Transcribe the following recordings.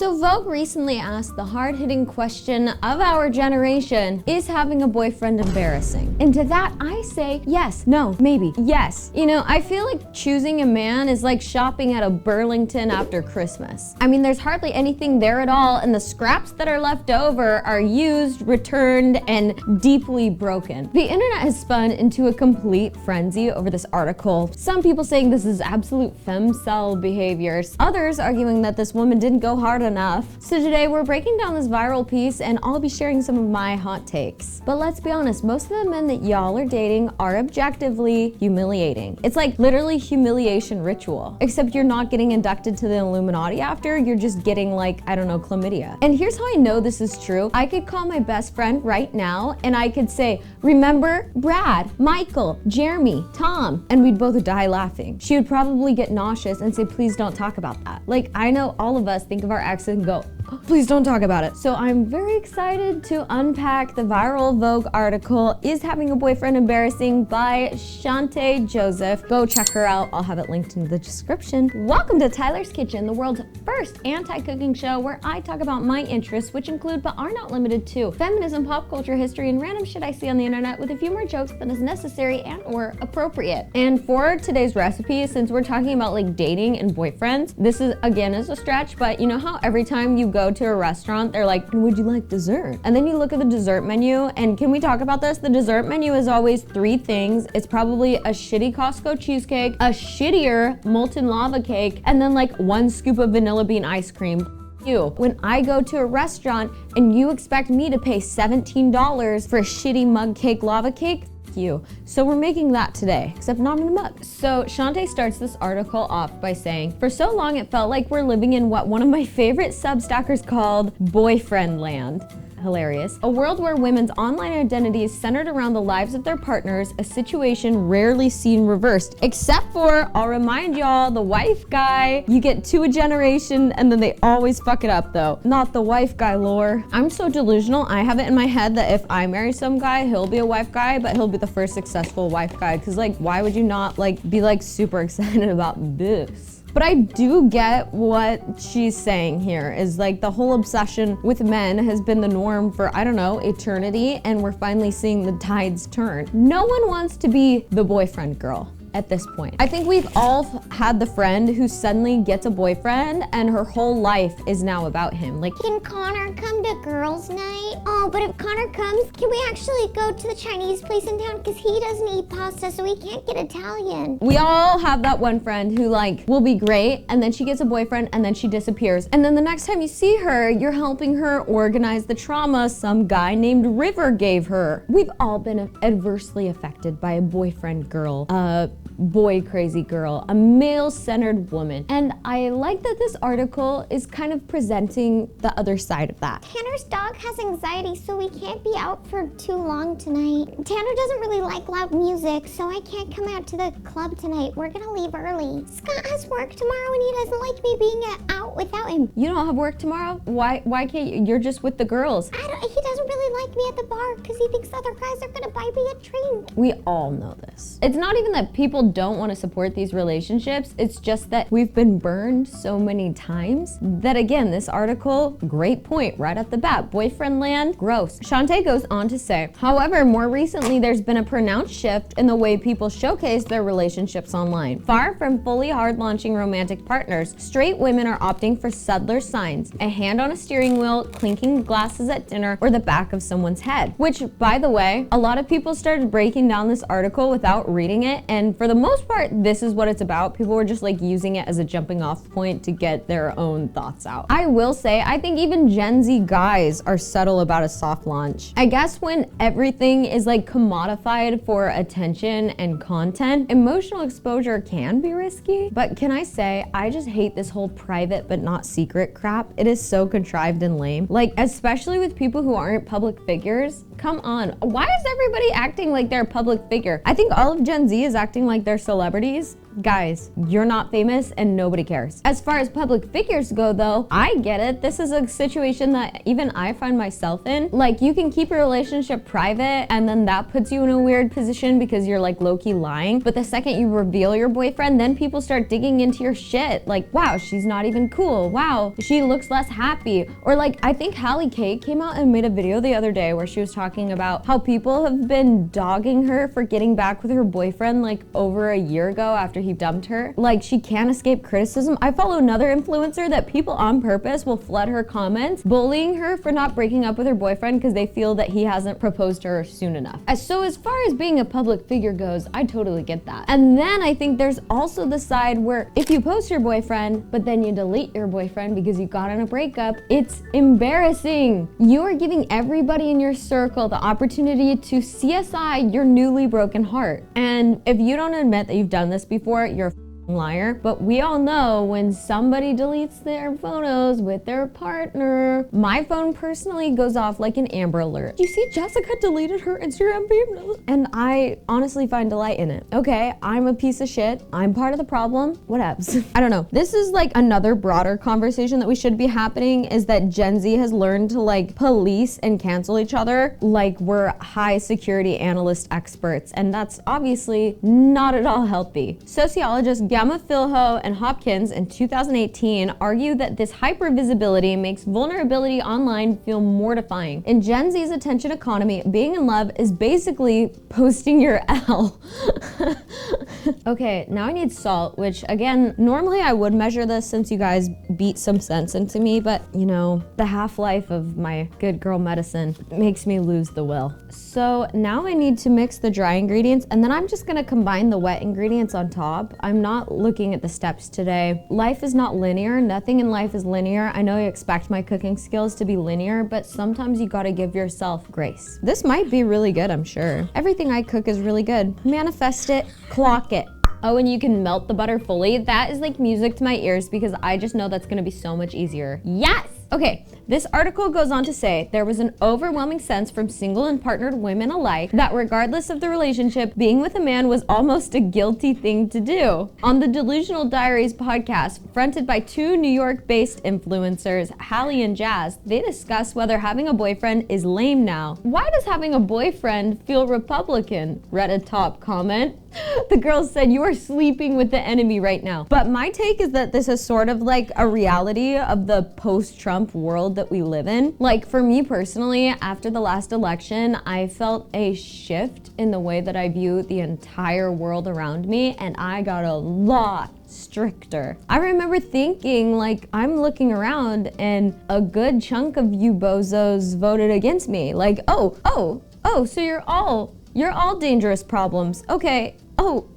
So Vogue recently asked the hard-hitting question of our generation, is having a boyfriend embarrassing? And to that, I say yes, no, maybe, yes. You know, I feel like choosing a man is like shopping at a Burlington after Christmas. I mean, there's hardly anything there at all, and the scraps that are left over are used, returned, and deeply broken. The internet has spun into a complete frenzy over this article. Some people saying this is absolute femcel behaviors, others arguing that this woman didn't go hard enough. So today we're breaking down this viral piece and I'll be sharing some of my hot takes. But let's be honest, most of the men that y'all are dating are objectively humiliating. It's like literally humiliation ritual, except you're not getting inducted to the Illuminati after, you're just getting like, I don't know, chlamydia. And here's how I know this is true. I could call my best friend right now and I could say, remember Brad, Michael, Jeremy, Tom, and we'd both die laughing. She would probably get nauseous and say, please don't talk about that. Like, I know all of us think of our exes and go, please don't talk about it. So I'm very excited to unpack the viral Vogue article, Is Having a Boyfriend Embarrassing by Shantae Joseph. Go check her out. I'll have it linked in the description. Welcome to Tyler's Kitchen, the world's first anti-cooking show where I talk about my interests, which include but are not limited to feminism, pop culture, history, and random shit I see on the internet with a few more jokes than is necessary and or appropriate. And for today's recipe, since we're talking about like dating and boyfriends, this is again is a stretch, but you know how every time you go to a restaurant, they're like, would you like dessert? And then you look at the dessert menu, and can we talk about this? The dessert menu is always 3 things. It's probably a shitty Costco cheesecake, a shittier molten lava cake, and then like 1 scoop of vanilla bean ice cream. You. When I go to a restaurant and you expect me to pay $17 for a shitty mug cake, lava cake, you. So we're making that today, except not in a mug. So Shantae starts this article off by saying, for so long it felt like we're living in what one of my favorite substackers called boyfriend land. Hilarious. A world where women's online identity is centered around the lives of their partners, a situation rarely seen reversed. Except for, I'll remind y'all, the wife guy. You get 2 a generation and then they always fuck it up though. Not the wife guy lore. I'm so delusional, I have it in my head that if I marry some guy, he'll be a wife guy, but he'll be the first successful wife guy. Cause like, why would you not like be like super excited about this? But I do get what she's saying here is like the whole obsession with men has been the norm for, I don't know, eternity, and we're finally seeing the tides turn. No one wants to be the boyfriend girl at this point. I think we've all had the friend who suddenly gets a boyfriend and her whole life is now about him. Like, can Connor come to girls' night? Oh, but if Connor comes, can we actually go to the Chinese place in town? Because he doesn't eat pasta, so he can't get Italian. We all have that one friend who like will be great and then she gets a boyfriend and then she disappears. And then the next time you see her, you're helping her organize the trauma some guy named River gave her. We've all been adversely affected by a boyfriend girl, boy crazy girl, a male-centered woman. And I like that this article is kind of presenting the other side of that. Tanner's dog has anxiety, so we can't be out for too long tonight. Tanner doesn't really like loud music, so I can't come out to the club tonight. We're gonna leave early. Scott has work tomorrow and he doesn't like me being out without him. You don't have work tomorrow? Why can't you? You're just with the girls. He doesn't really like me at the bar because he thinks other guys are gonna buy me a drink. We all know this. It's not even that people don't want to support these relationships, it's just that we've been burned so many times that, again, this article, great point right at the bat, boyfriend land, gross. Shantae goes on to say, however, more recently there's been a pronounced shift in the way people showcase their relationships online. Far from fully hard-launching romantic partners, straight women are opting for subtler signs, a hand on a steering wheel, clinking glasses at dinner, or the back of someone's head. Which, by the way, a lot of people started breaking down this article without reading it, and for the most part, this is what it's about. People were just like using it as a jumping off point to get their own thoughts out. I will say, I think even Gen Z guys are subtle about a soft launch. I guess when everything is like commodified for attention and content, emotional exposure can be risky. But can I say, I just hate this whole private but not secret crap. It is so contrived and lame. Like, especially with people who aren't public figures. Come on, why is everybody acting like they're a public figure? I think all of Gen Z is acting like they're celebrities. guys, you're not famous and nobody cares. As far as public figures go though, I get it. This is a situation that even I find myself in. Like, you can keep a relationship private and then that puts you in a weird position because you're like low-key lying. But the second you reveal your boyfriend, then people start digging into your shit. Like, wow, she's not even cool. Wow, she looks less happy. Or like, I think Hallie Kate came out and made a video the other day where she was talking about how people have been dogging her for getting back with her boyfriend like over a year ago after he dumped her. Like, she can't escape criticism. I follow another influencer that people on purpose will flood her comments, bullying her for not breaking up with her boyfriend because they feel that he hasn't proposed to her soon enough. So as far as being a public figure goes, I totally get that. And then I think there's also the side where if you post your boyfriend, but then you delete your boyfriend because you got in a breakup, it's embarrassing. You are giving everybody in your circle the opportunity to CSI your newly broken heart. And if you don't admit that you've done this before, you're a liar. But we all know when somebody deletes their photos with their partner, my phone personally goes off like an Amber Alert. You see, Jessica deleted her Instagram feed, and I honestly find delight in it. Okay, I'm a piece of shit. I'm part of the problem. Whatevs. I don't know. This is like another broader conversation that we should be happening, is that Gen Z has learned to like police and cancel each other like we're high security analyst experts, and that's obviously not at all healthy. Sociologist Gamma Filho and Hopkins in 2018 argue that this hypervisibility makes vulnerability online feel mortifying. In Gen Z's attention economy, being in love is basically posting your L. Okay, now I need salt, which again, normally I would measure this since you guys beat some sense into me, but you know, the half-life of my good girl medicine makes me lose the will. So now I need to mix the dry ingredients, and then I'm just gonna combine the wet ingredients on top. I'm not looking at the steps today. Life is not linear. Nothing in life is linear. I know you expect my cooking skills to be linear, but sometimes you gotta give yourself grace. This might be really good, I'm sure. Everything I cook is really good. Manifest it, clock it. Oh, and you can melt the butter fully. That is like music to my ears because I just know that's gonna be so much easier. Yes! Okay, this article goes on to say there was an overwhelming sense from single and partnered women alike that regardless of the relationship, being with a man was almost a guilty thing to do. On the Delusional Diaries podcast, fronted by two New York-based influencers, Hallie and Jazz, they discuss whether having a boyfriend is lame now. Why does having a boyfriend feel Republican? Read a top comment. The girls said, you are sleeping with the enemy right now. But my take is that this is sort of like a reality of the post-Trump world that we live in. Like for me personally, after the last election, I felt a shift in the way that I view the entire world around me, and I got a lot stricter. I remember thinking, like, I'm looking around and a good chunk of you bozos voted against me. Like, oh, so you're all dangerous problems. Okay. Oh.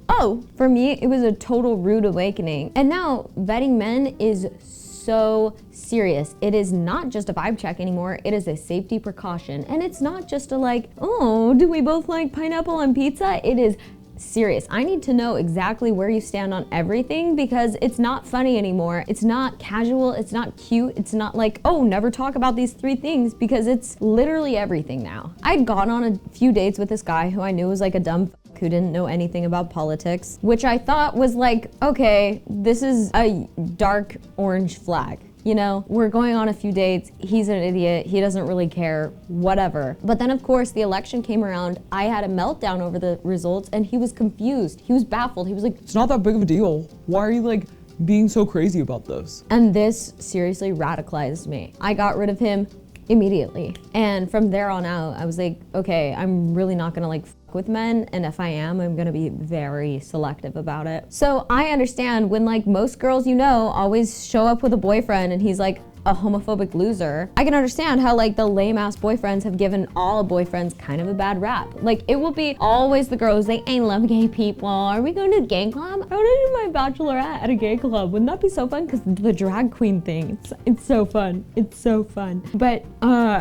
For me, it was a total rude awakening. And now vetting men is so serious. It is not just a vibe check anymore. It is a safety precaution. And it's not just a like, oh, do we both like pineapple on pizza? It is serious. I need to know exactly where you stand on everything because it's not funny anymore. It's not casual. It's not cute. It's not like, oh, never talk about these 3 things, because it's literally everything now. I'd gone on a few dates with this guy who I knew was like a dumb who didn't know anything about politics, which I thought was like, okay, this is a dark orange flag. You know, we're going on a few dates, he's an idiot, he doesn't really care, whatever. But then of course the election came around, I had a meltdown over the results and he was confused, he was baffled, he was like, it's not that big of a deal. Why are you like being so crazy about this? And this seriously radicalized me. I got rid of him immediately. And from there on out, I was like, okay, I'm really not gonna like with men, and if I am, I'm gonna be very selective about it. So I understand when like most girls you know always show up with a boyfriend and he's like a homophobic loser. I can understand how like the lame ass boyfriends have given all boyfriends kind of a bad rap. Like it will be always the girls like, I love gay people. Are we going to a gay club? I wanna do my bachelorette at a gay club. Wouldn't that be so fun? Cause the drag queen thing, it's so fun. It's so fun. But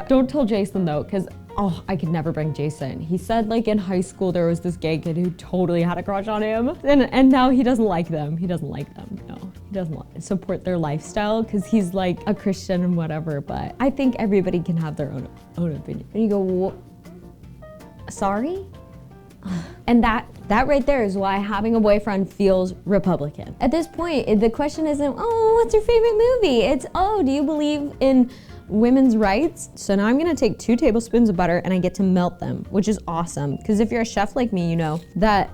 don't tell Jason though, cause oh, I could never bring Jason. He said like in high school there was this gay kid who totally had a crush on him, and now he doesn't like them. He doesn't like them. No, he doesn't support their lifestyle because he's like a Christian and whatever. But I think everybody can have their own opinion. And you go, sorry? And that That right there is why having a boyfriend feels Republican. At this point, the question isn't, oh, what's your favorite movie? It's, oh, do you believe in women's rights? So now I'm gonna take 2 tablespoons of butter and I get to melt them, which is awesome. Because if you're a chef like me, you know that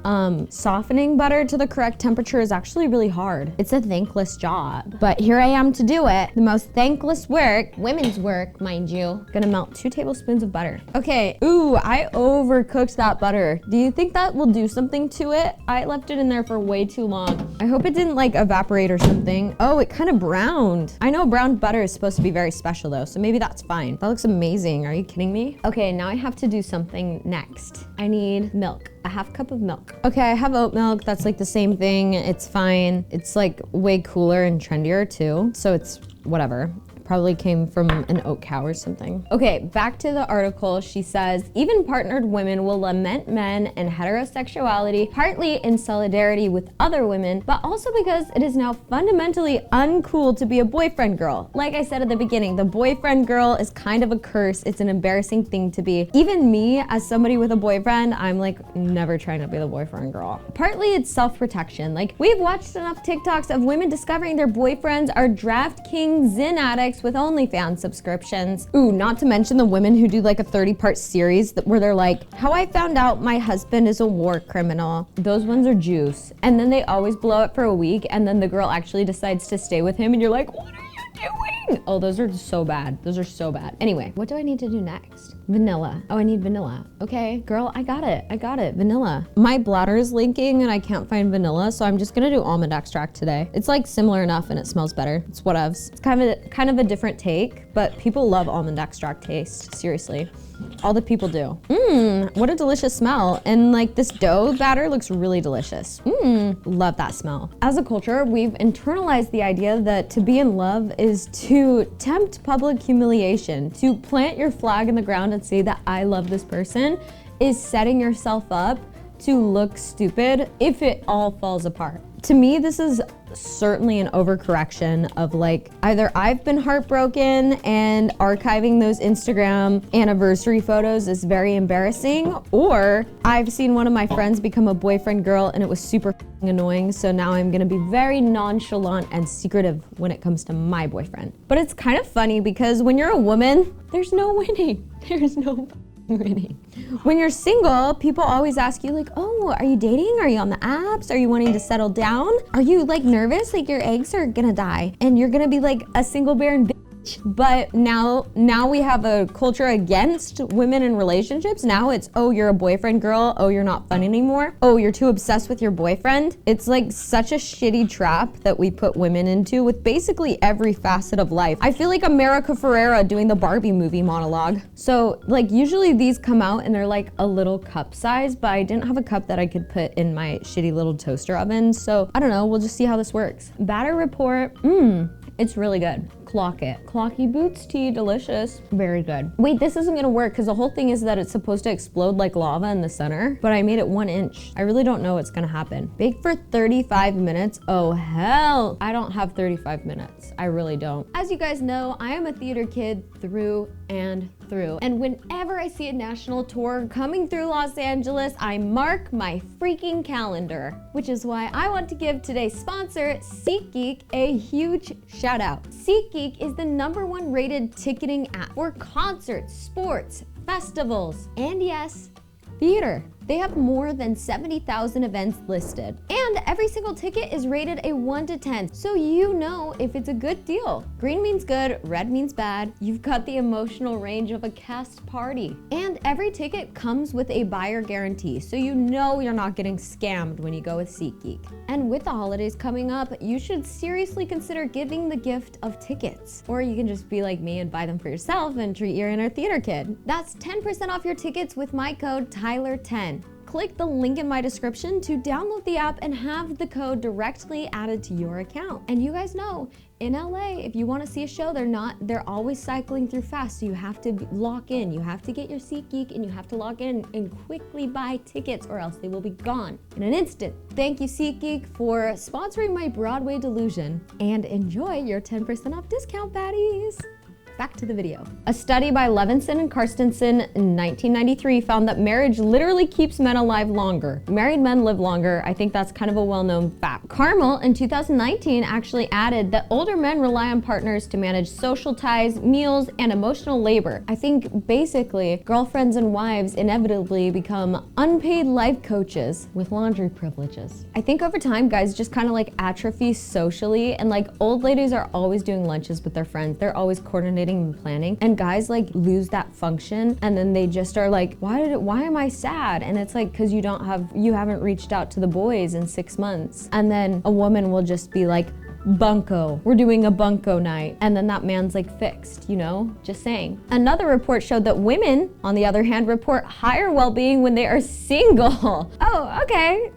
softening butter to the correct temperature is actually really hard. It's a thankless job. But here I am to do it. The most thankless work, women's work, mind you. Gonna melt 2 tablespoons of butter. Okay, ooh, I overcooked that butter. Do you think that will do something to it? I left it in there for way too long. I hope it didn't like evaporate or something. Oh, it kind of browned. I know browned butter is supposed to be very special though, so maybe that's fine. That looks amazing. Are you kidding me? Okay, now I have to do something next. I need milk, a 1/2 cup of milk. Okay, I have oat milk. That's like the same thing. It's fine. It's like way cooler and trendier too, so it's whatever. Probably came from an oat cow or something. Okay, back to the article. She says, even partnered women will lament men and heterosexuality, partly in solidarity with other women, but also because it is now fundamentally uncool to be a boyfriend girl. Like I said at the beginning, the boyfriend girl is kind of a curse. It's an embarrassing thing to be. Even me, as somebody with a boyfriend, I'm like never trying to be the boyfriend girl. Partly it's self-protection. Like we've watched enough TikToks of women discovering their boyfriends are DraftKings Zin addicts with OnlyFans subscriptions. Ooh, not to mention the women who do like a 30-part series where they're like, how I found out my husband is a war criminal. Those ones are juice. And then they always blow it for a week and then the girl actually decides to stay with him and you're like, what are you doing? Oh, those are so bad. Those are so bad. Anyway, what do I need to do next? Vanilla. Oh, I need vanilla. Okay, girl, I got it. I got it. Vanilla. My bladder is leaking and I can't find vanilla, so I'm just gonna do almond extract today. It's like similar enough and it smells better. It's whatevs. It's kind of a different take, but people love almond extract taste. Seriously. All the people do. What a delicious smell. And like this dough batter looks really delicious. Love that smell. As a culture, we've internalized the idea that to be in love is to tempt public humiliation, to plant your flag in the ground and say that I love this person is setting yourself up to look stupid if it all falls apart. To me, this is certainly an overcorrection of like, either I've been heartbroken and archiving those Instagram anniversary photos is very embarrassing, or I've seen one of my friends become a boyfriend girl and it was super annoying, so now I'm gonna be very nonchalant and secretive when it comes to my boyfriend. But it's kind of funny because when you're a woman, there's no winning. There's no winning. When you're single, people always ask you like, oh, are you dating? Are you on the apps? Are you wanting to settle down? Are you like nervous? Like your eggs are gonna die and you're gonna be like a single barren bitch. But now we have a culture against women in relationships. Now it's, oh, you're a boyfriend girl. Oh, you're not fun anymore. Oh, you're too obsessed with your boyfriend. It's like such a shitty trap that we put women into with basically every facet of life. I feel like America Ferrera doing the Barbie movie monologue. So like usually these come out and they're like a little cup size, but I didn't have a cup that I could put in my shitty little toaster oven. So I don't know, we'll just see how this works. Batter report, it's really good. Clock it. Clocky boots tea, delicious. Very good. Wait, this isn't gonna work because the whole thing is that it's supposed to explode like lava in the center, but I made it 1 inch. I really don't know what's gonna happen. Bake for 35 minutes. Oh hell, I don't have 35 minutes. I really don't. As you guys know, I am a theater kid through and through. And whenever I see a national tour coming through Los Angeles, I mark my freaking calendar, which is why I want to give today's sponsor, SeatGeek, a huge shout out. SeatGeek is the #1 rated ticketing app for concerts, sports, festivals, and yes, theater. They have more than 70,000 events listed. And every single ticket is rated a 1 to 10, so you know if it's a good deal. Green means good, red means bad. You've got the emotional range of a cast party. And every ticket comes with a buyer guarantee, so you know you're not getting scammed when you go with SeatGeek. And with the holidays coming up, you should seriously consider giving the gift of tickets. Or you can just be like me and buy them for yourself and treat your inner theater kid. That's 10% off your tickets with my code Tyler10. Click the link in my description to download the app and have the code directly added to your account. And you guys know, in LA, if you want to see a show, they're always cycling through fast, so you have to lock in. You have to get your SeatGeek and you have to log in and quickly buy tickets or else they will be gone in an instant. Thank you, SeatGeek, for sponsoring my Broadway delusion, and enjoy your 10% off discount, baddies. back to the video. A study by Levinson and Carstensen in 1993 found that marriage literally keeps men alive longer. Married men live longer. I think that's kind of a well-known fact. Carmel in 2019 actually added that older men rely on partners to manage social ties, meals, and emotional labor. I think basically girlfriends and wives inevitably become unpaid life coaches with laundry privileges. I think over time guys just kind of like atrophy socially, and like old ladies are always doing lunches with their friends. They're always coordinating and planning, and guys like lose that function, and then they just are like, why am I sad? And it's like, because you haven't reached out to the boys in 6 months. And then a woman will just be like, bunko, we're doing a bunko night, and then that man's like fixed, you know, just saying. Another report showed that women, on the other hand, report higher well-being when they are single. Oh, okay.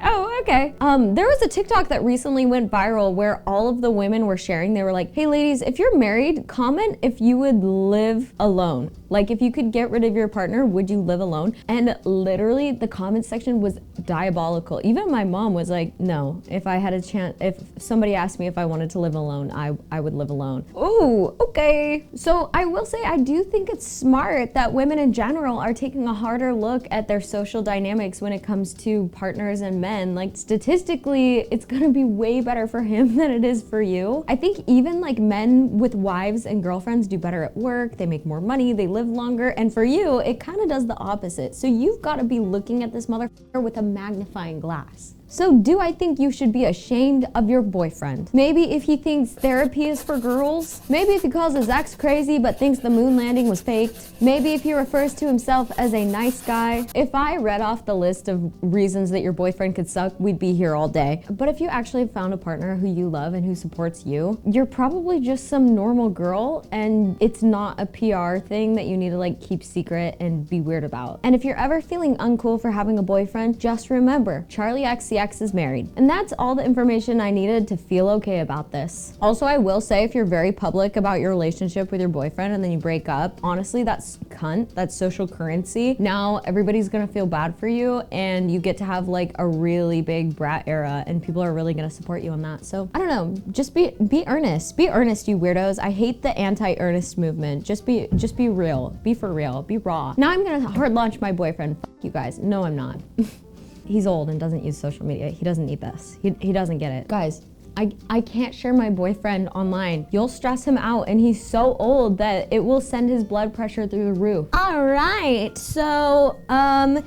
There was a TikTok that recently went viral where all of the women were sharing. They were like, hey ladies, if you're married, comment if you would live alone. Like if you could get rid of your partner, would you live alone? And literally the comment section was diabolical. Even my mom was like, no, if I had a chance, if somebody asked me if I wanted to live alone, I would live alone. Ooh, okay. So I will say, I do think it's smart that women in general are taking a harder look at their social dynamics when it comes to partners and men. Like statistically, it's gonna be way better for him than it is for you. I think even like men with wives and girlfriends do better at work, they make more money, they live longer, and for you, it kind of does the opposite. So you've got to be looking at this motherfucker with a magnifying glass. So do I think you should be ashamed of your boyfriend? Maybe if he thinks therapy is for girls? Maybe if he calls his ex crazy but thinks the moon landing was faked? Maybe if he refers to himself as a nice guy? If I read off the list of reasons that your boyfriend could suck, we'd be here all day. But if you actually found a partner who you love and who supports you, you're probably just some normal girl, and it's not a PR thing that you need to like keep secret and be weird about. And if you're ever feeling uncool for having a boyfriend, just remember, Charlie XCX is married. And that's all the information I needed to feel okay about this. Also, I will say, if you're very public about your relationship with your boyfriend and then you break up, honestly, that's cunt, that's social currency. Now everybody's gonna feel bad for you, and you get to have like a really big brat era, and people are really gonna support you on that. So I don't know, just be earnest. Be earnest, you weirdos. I hate the anti-earnest movement. Just be real. Be for real. Be raw. Now I'm gonna hard launch my boyfriend. Fuck you guys. No, I'm not. He's old and doesn't use social media. He doesn't need this. He doesn't get it. Guys, I can't share my boyfriend online. You'll stress him out, and he's so old that it will send his blood pressure through the roof. All right, so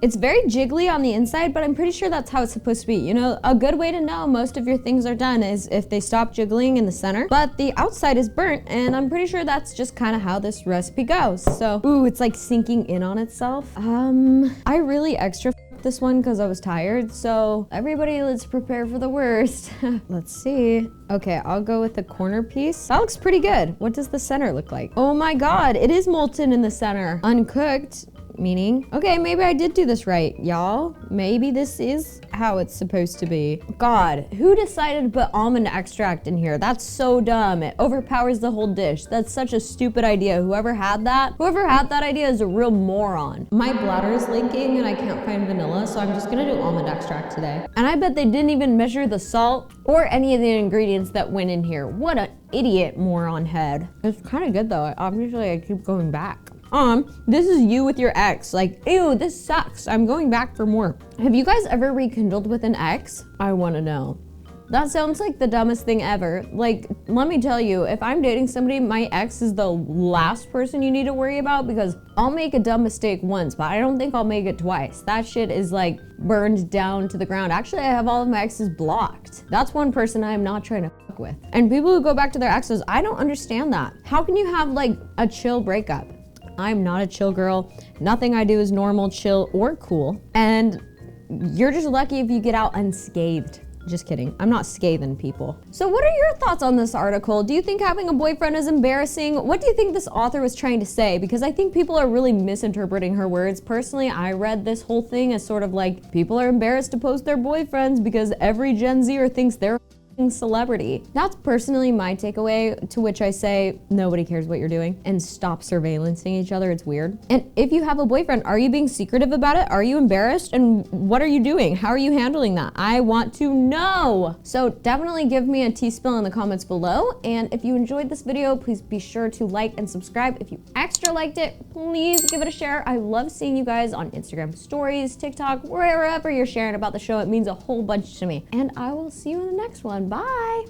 it's very jiggly on the inside, but I'm pretty sure that's how it's supposed to be. You know, a good way to know most of your things are done is if they stop jiggling in the center, but the outside is burnt, and I'm pretty sure that's just kind of how this recipe goes. So, ooh, it's like sinking in on itself. I really extra this one because I was tired, so everybody, let's prepare for the worst. Let's see. Okay, I'll go with the corner piece. That looks pretty good. What does the center look like? Oh my god, it is molten in the center. Uncooked, meaning, okay, maybe I did do this right, y'all. Maybe this is how it's supposed to be. God, who decided to put almond extract in here? That's so dumb. It overpowers the whole dish. That's such a stupid idea. Whoever had that idea is a real moron. My bladder is leaking and I can't find vanilla, so I'm just gonna do almond extract today. And I bet they didn't even measure the salt or any of the ingredients that went in here. What an idiot moron head. It's kind of good though. Obviously I keep going back. This is you with your ex. Like, ew, this sucks. I'm going back for more. Have you guys ever rekindled with an ex? I wanna know. That sounds like the dumbest thing ever. Like, let me tell you, if I'm dating somebody, my ex is the last person you need to worry about, because I'll make a dumb mistake once, but I don't think I'll make it twice. That shit is like burned down to the ground. Actually, I have all of my exes blocked. That's one person I am not trying to fuck with. And people who go back to their exes, I don't understand that. How can you have like a chill breakup? I'm not a chill girl. Nothing I do is normal, chill, or cool. And you're just lucky if you get out unscathed. Just kidding. I'm not scathing people. So what are your thoughts on this article? Do you think having a boyfriend is embarrassing? What do you think this author was trying to say? Because I think people are really misinterpreting her words. Personally, I read this whole thing as sort of like, people are embarrassed to post their boyfriends because every Gen Zer thinks they're celebrity. That's personally my takeaway, to which I say nobody cares what you're doing and stop surveillancing each other. It's weird. And if you have a boyfriend, are you being secretive about it? Are you embarrassed? And what are you doing? How are you handling that? I want to know. So definitely give me a tea-spill in the comments below. And if you enjoyed this video, please be sure to like and subscribe. If you extra liked it, please give it a share. I love seeing you guys on Instagram stories, TikTok, wherever you're sharing about the show. It means a whole bunch to me. And I will see you in the next one. Bye.